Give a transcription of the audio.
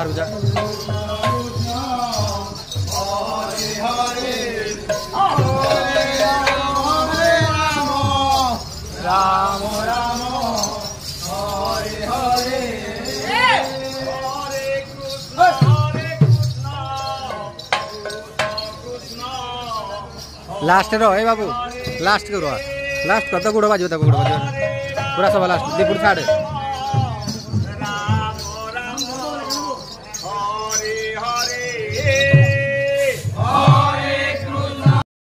बाहर जा Ram Ram Hare Hare Hare Krishna last row ए बाबू last करो लास्ट कर तो गुड़ बाजू पूरा सब लास्ट दीपुर छाड़